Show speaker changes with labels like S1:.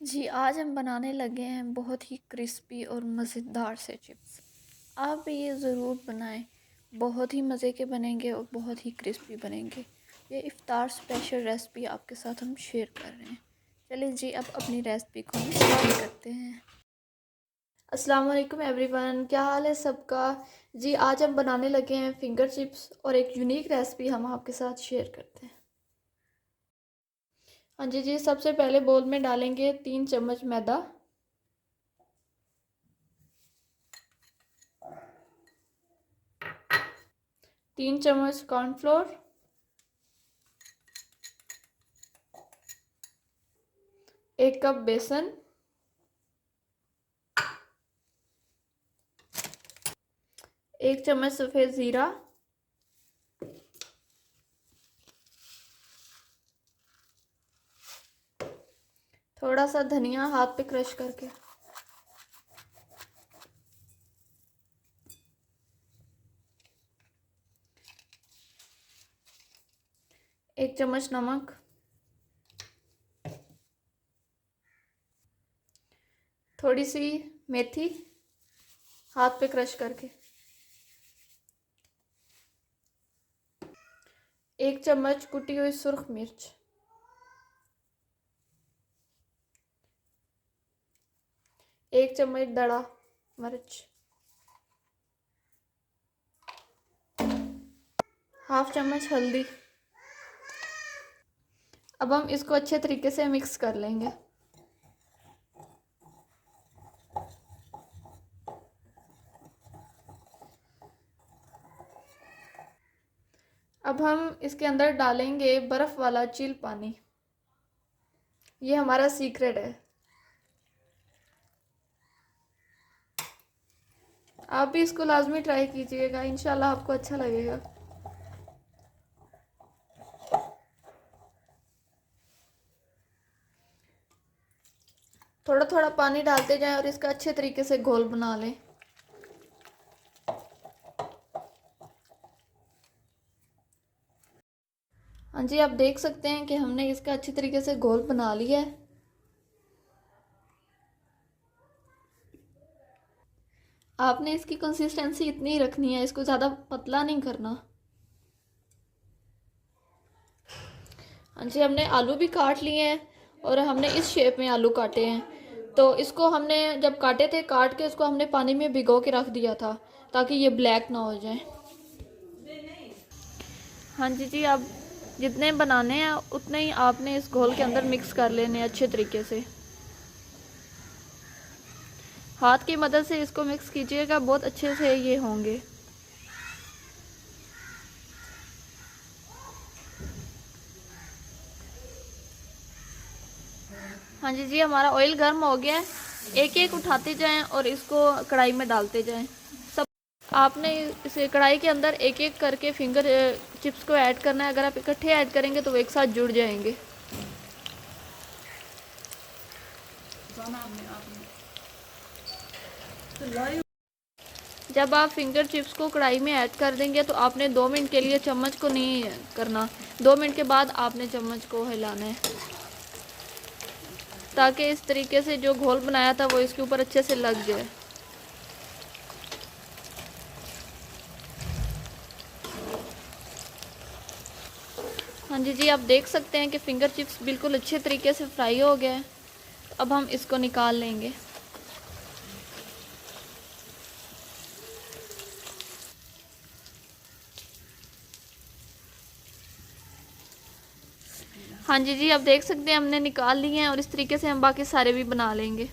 S1: जी, आज हम बनाने लगे हैं बहुत ही क्रिस्पी और मज़ेदार से चिप्स। आप भी ये ज़रूर बनाएं। बहुत ही मज़े के बनेंगे और बहुत ही क्रिस्पी बनेंगे। ये इफ़्तार स्पेशल रेसिपी आपके साथ हम शेयर कर रहे हैं। चलिए जी, अब अपनी रेसिपी को हम स्टार्ट करते हैं। अस्सलाम वालेकुम एवरीवन, क्या हाल है सबका। जी, आज हम बनाने लगे हैं फिंगर चिप्स और एक यूनिक रेसिपी हम आपके साथ शेयर करते हैं। हाँ जी जी, सबसे पहले बोल में डालेंगे 3 चम्मच मैदा, 3 चम्मच कॉर्नफ्लोर, 1 कप बेसन, 1 चम्मच सफ़ेद ज़ीरा, थोड़ा सा धनिया हाथ पे क्रश करके, 1 चम्मच नमक, थोड़ी सी मेथी हाथ पे क्रश करके, 1 चम्मच कुटी हुई सुर्ख मिर्च, 1 चम्मच दड़ा मिर्च, हाफ चम्मच हल्दी। अब हम इसको अच्छे तरीके से मिक्स कर लेंगे। अब हम इसके अंदर डालेंगे बर्फ़ वाला चिल पानी। ये हमारा सीक्रेट है। आप भी इसको लाजमी ट्राई कीजिएगा, इंशाल्लाह आपको अच्छा लगेगा। थोड़ा थोड़ा पानी डालते जाएं और इसका अच्छे तरीके से घोल बना लें। हाँ जी, आप देख सकते हैं कि हमने इसका अच्छे तरीके से घोल बना लिया है। आपने इसकी कंसिस्टेंसी इतनी ही रखनी है, इसको ज़्यादा पतला नहीं करना। हाँ जी, हमने आलू भी काट लिए हैं और हमने इस शेप में आलू काटे हैं। तो इसको हमने जब काटे थे, काट के इसको हमने पानी में भिगो के रख दिया था ताकि ये ब्लैक ना हो जाए। हाँ जी जी, अब जितने बनाने हैं उतने ही आपने इस घोल के अंदर मिक्स कर लेने अच्छे तरीके से। हाथ की मदद से इसको मिक्स कीजिएगा, बहुत अच्छे से ये होंगे। हाँ जी जी, हमारा ऑयल गर्म हो गया है। एक एक उठाते जाएं और इसको कढ़ाई में डालते जाएं। सब आपने इस कढ़ाई के अंदर एक एक करके फिंगर चिप्स को ऐड करना है। अगर आप इकट्ठे ऐड करेंगे तो वो एक साथ जुड़ जाएंगे। जब आप फिंगर चिप्स को कढ़ाई में ऐड कर देंगे तो आपने 2 मिनट के लिए चम्मच को नहीं करना। 2 मिनट के बाद आपने चम्मच को हिलाना है ताकि इस तरीके से जो घोल बनाया था वो इसके ऊपर अच्छे से लग जाए। हाँ जी जी, आप देख सकते हैं कि फिंगर चिप्स बिल्कुल अच्छे तरीके से फ्राई हो गए हैं। अब हम इसको निकाल लेंगे। हाँ जी जी, आप देख सकते हैं हमने निकाल लिए हैं और इस तरीके से हम बाकी सारे भी बना लेंगे।